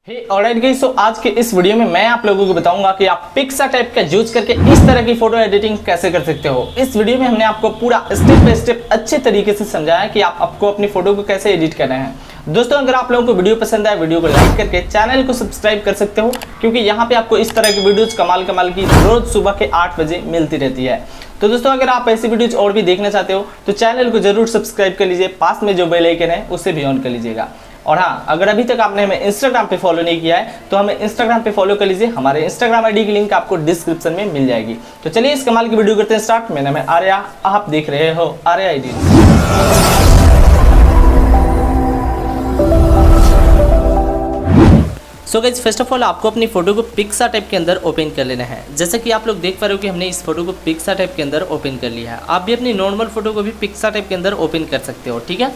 Alright guys, तो आज के इस वीडियो में मैं आप लोगों को बताऊंगा कि आप पिक्सार्ट ऐप का यूज करके इस तरह की फोटो एडिटिंग कैसे कर सकते हो। इस वीडियो में हमने आपको पूरा स्टेप बाय स्टेप अच्छे तरीके से समझाया कि आपको अपनी फोटो को कैसे एडिट करना है। दोस्तों, अगर आप लोगों को वीडियो पसंद आए, वीडियो को लाइक करके चैनल को सब्सक्राइब कर सकते हो, क्योंकि यहाँ पे आपको इस तरह की वीडियोज कमाल की रोज सुबह के 8 बजे मिलती रहती है। तो दोस्तों, अगर आप ऐसी वीडियोज और भी देखना चाहते हो तो चैनल को जरूर सब्सक्राइब कर लीजिए, पास में जो बेल आइकन है उसे भी ऑन कर लीजिएगा। और हाँ, अगर अभी तक आपने हमें इंस्टाग्राम पे फॉलो नहीं किया है तो हमें इंस्टाग्राम पे फॉलो कर लीजिए। हमारे इंस्टाग्राम आईडी की लिंक आपको डिस्क्रिप्शन में मिल जाएगी। तो चलिए इस कमाल की वीडियो करते हैं स्टार्ट। मेरा नाम है आर्या, आप देख रहे हो Arya edits. So guys, first of all आपको अपनी फोटो को पिक्सार्ट ऐप के अंदर ओपन कर लेना है। जैसे कि आप लोग देख पा रहे हो कि हमने इस फोटो को पिक्सार्ट ऐप के अंदर ओपन कर लिया है। आप भी अपनी नॉर्मल फोटो को भी पिक्सार्ट ऐप के अंदर ओपन कर सकते हो, ठीक है।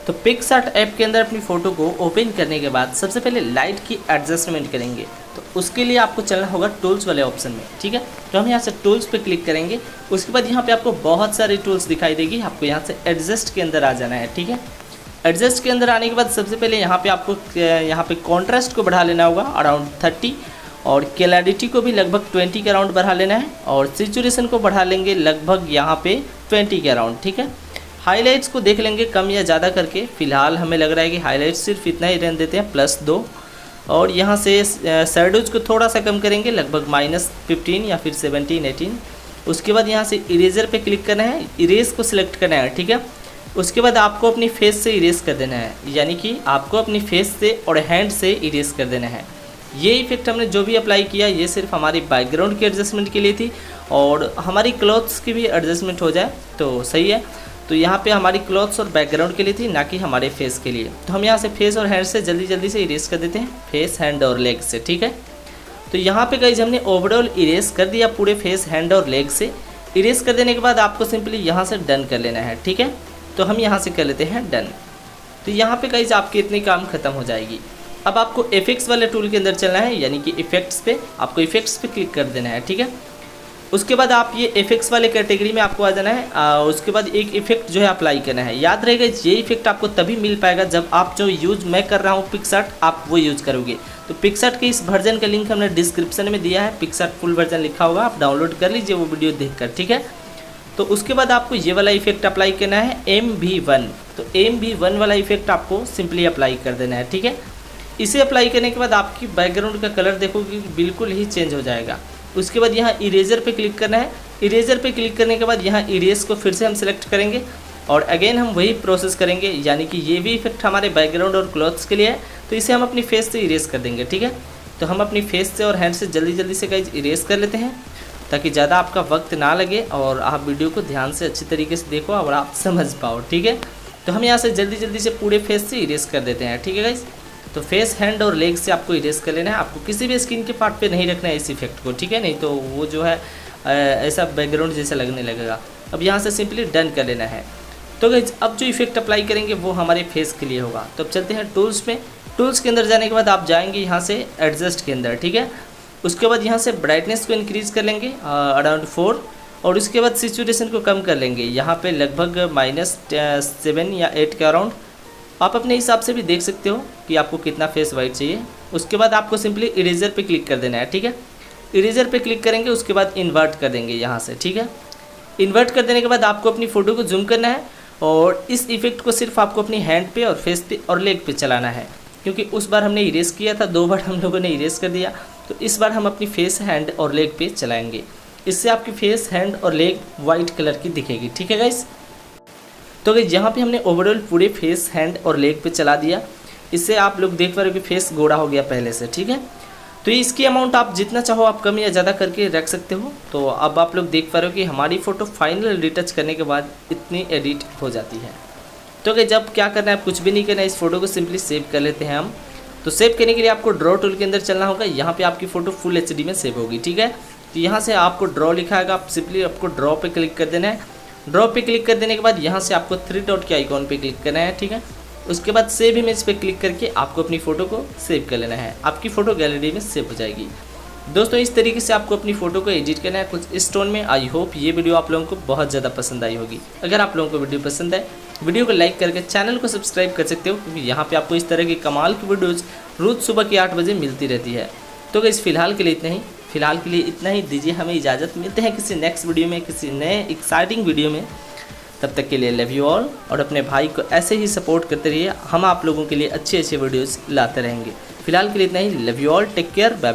तो पिक्सार्ट ऐप के अंदर अपनी फ़ोटो को ओपन करने के बाद सबसे पहले लाइट की एडजस्टमेंट करेंगे। तो उसके लिए आपको चलना होगा टूल्स वाले ऑप्शन में, ठीक है। तो हम यहाँ से टूल्स पे क्लिक करेंगे। उसके बाद यहाँ पे आपको बहुत सारी टूल्स दिखाई देगी। आपको यहाँ से एडजस्ट के अंदर आ जाना है, ठीक है। एडजस्ट के अंदर आने के बाद सबसे पहले यहाँ पे आपको यहाँ पे कॉन्ट्रास्ट को बढ़ा लेना होगा अराउंड 30, और क्लैरिटी को भी लगभग 20 के अराउंड बढ़ा लेना है, और सैचुरेशन को बढ़ा लेंगे लगभग यहाँ पे 20 के अराउंड, ठीक है। हाइलाइट्स को देख लेंगे कम या ज़्यादा करके। फ़िलहाल हमें लग रहा है कि हाइलाइट्स सिर्फ इतना ही रहने देते हैं, +2। और यहाँ से शैडोज को थोड़ा सा कम करेंगे लगभग -15 या फिर 17-18। उसके बाद यहाँ से इरेजर पे क्लिक करना है, इरेज को सिलेक्ट करना है, ठीक है। उसके बाद आपको अपनी फेस से इरेज कर देना है, यानी कि आपको अपनी फेस से और हैंड से इरेज कर देना है। ये इफेक्ट हमने जो भी अप्लाई किया ये सिर्फ हमारी बैकग्राउंड की एडजस्टमेंट के लिए थी, और हमारी क्लॉथ्स की भी एडजस्टमेंट हो जाए तो सही है। तो यहाँ पे हमारी क्लॉथ्स और बैकग्राउंड के लिए थी, ना कि हमारे फेस के लिए। तो हम यहाँ से फेस और हैंड से जल्दी से इरेज कर देते हैं, फेस, हैंड और लेग से, ठीक है। तो यहाँ पे गाइस हमने ओवरऑल इरेज कर दिया पूरे फेस, हैंड और लेग से। इरेज कर देने के बाद आपको सिंपली यहाँ से डन कर लेना है, ठीक है। तो हम यहाँ से कर लेते हैं डन। तो यहाँ पे गाइस आपकी इतनी काम खत्म हो जाएगी। अब आपको इफेक्ट्स वाले टूल के अंदर चलना है, यानी कि इफेक्ट्स पे आपको इफेक्ट्स पे क्लिक कर देना है, ठीक है। उसके बाद आप ये इफेक्ट्स वाले कैटेगरी में आपको आ जाना है। उसके बाद एक इफेक्ट जो है अप्लाई करना है। याद रहेगा, ये इफेक्ट आपको तभी मिल पाएगा जब आप जो यूज मैं कर रहा हूँ पिक्सार्ट, आप वो यूज़ करोगे। तो पिक्सार्ट के इस वर्जन का लिंक हमने डिस्क्रिप्शन में दिया है, पिक्सार्ट फुल वर्जन लिखा होगा, आप डाउनलोड कर लीजिए वो वीडियो देखकर, ठीक है। तो उसके बाद आपको ये वाला इफेक्ट अप्लाई करना है, MV1। तो MV1 वाला इफेक्ट आपको सिंपली अप्लाई कर देना है, ठीक है। इसे अप्लाई करने के बाद आपकी बैकग्राउंड का कलर देखोगे बिल्कुल ही चेंज हो जाएगा। उसके बाद यहाँ इरेजर पे क्लिक करना है। इरेजर पे क्लिक करने के बाद यहाँ इरेज को फिर से हम सेलेक्ट करेंगे, और अगेन हम वही प्रोसेस करेंगे, यानी कि ये भी इफेक्ट हमारे बैकग्राउंड और क्लॉथ्स के लिए है। तो इसे हम अपनी फेस से इरेज कर देंगे, ठीक है। तो हम अपनी फेस से और हैंड से जल्दी से गाइस इरेज कर लेते हैं, ताकि ज़्यादा आपका वक्त ना लगे और आप वीडियो को ध्यान से अच्छी तरीके से देखो और आप समझ पाओ, ठीक है। तो हम यहाँ से जल्दी से पूरे फेस से इरेज कर देते हैं, ठीक है गाइस। तो फेस, हैंड और लेग से आपको इरेज कर लेना है। आपको किसी भी स्किन के पार्ट पे नहीं रखना है इस इफेक्ट को, ठीक है, नहीं तो वो जो है ऐसा बैकग्राउंड जैसा लगने लगेगा। अब यहाँ से सिंपली डन कर लेना है। तो गाइस अब जो इफेक्ट अप्लाई करेंगे वो हमारे फेस के लिए होगा। तो अब चलते हैं टूल्स में। टूल्स के अंदर जाने के बाद आप जाएंगे यहाँ से एडजस्ट के अंदर, ठीक है। उसके बाद यहाँ से ब्राइटनेस को इंक्रीज़ कर लेंगे अराउंड 4, और उसके बाद सैचुरेशन को कम कर लेंगे यहाँ पे लगभग -7 या 8 के अराउंड। आप अपने हिसाब से भी देख सकते हो कि आपको कितना फेस वाइट चाहिए। उसके बाद आपको सिंपली इरेजर पे क्लिक कर देना है, ठीक है। इरेजर पे क्लिक करेंगे, उसके बाद इन्वर्ट कर देंगे यहाँ से, ठीक है। इन्वर्ट कर देने के बाद आपको अपनी फ़ोटो को जूम करना है, और इस इफेक्ट को सिर्फ आपको अपनी हैंड पे और फेस पे और लेग पे चलाना है, क्योंकि उस बार हमने इरेज किया था, 2 बार हम लोगों ने इरेज कर दिया। तो इस बार हम अपनी फेस, हैंड और लेग पे चलाएँगे। इससे आपकी फेस, हैंड और लेग वाइट कलर की दिखेगी, ठीक है गाइस। तो गाइस यहाँ पे हमने ओवरऑल पूरे फेस, हैंड और लेग पे चला दिया। इससे आप लोग देख पा रहे हो कि फेस गोरा हो गया पहले से, ठीक है। तो इसकी अमाउंट आप जितना चाहो आप कम या ज़्यादा करके रख सकते हो। तो अब आप लोग देख पा रहे हो कि हमारी फ़ोटो फाइनल रिटच करने के बाद इतनी एडिट हो जाती है। तो गाइस जब क्या करना है, कुछ भी नहीं करना है, इस फोटो को सिंपली सेव कर लेते हैं हम। तो सेव करने के लिए आपको ड्रॉ टूल के अंदर चलना होगा। यहाँ पर आपकी फ़ोटो फुल HD में सेव होगी, ठीक है। तो यहाँ से आपको ड्रॉ लिखा है, आप सिंपली आपको ड्रॉ पे क्लिक कर देना है। ड्रॉ पे क्लिक कर देने के बाद यहाँ से आपको 3 डॉट के आइकॉन पे क्लिक करना है, ठीक है। उसके बाद सेव इमेज पे क्लिक करके आपको अपनी फ़ोटो को सेव कर लेना है। आपकी फ़ोटो गैलरी में सेव हो जाएगी। दोस्तों इस तरीके से आपको अपनी फ़ोटो को एडिट करना है कुछ इस टोन में। आई होप ये वीडियो आप लोगों को बहुत ज़्यादा पसंद आई होगी। अगर आप लोगों को वीडियो पसंद है, वीडियो को लाइक करके चैनल को सब्सक्राइब कर सकते हो, क्योंकि यहाँ पे आपको इस तरह की कमाल की वीडियोज़ रोज़ सुबह के 8 बजे मिलती रहती है। तो गाइस फिलहाल के लिए इतना ही दीजिए हमें इजाज़त। मिलते हैं किसी नेक्स्ट वीडियो में, किसी नए एक्साइटिंग वीडियो में। तब तक के लिए लव यू ऑल, और अपने भाई को ऐसे ही सपोर्ट करते रहिए। हम आप लोगों के लिए अच्छे वीडियोज़ लाते रहेंगे। फिलहाल के लिए इतना ही। Love you all, take care, bye.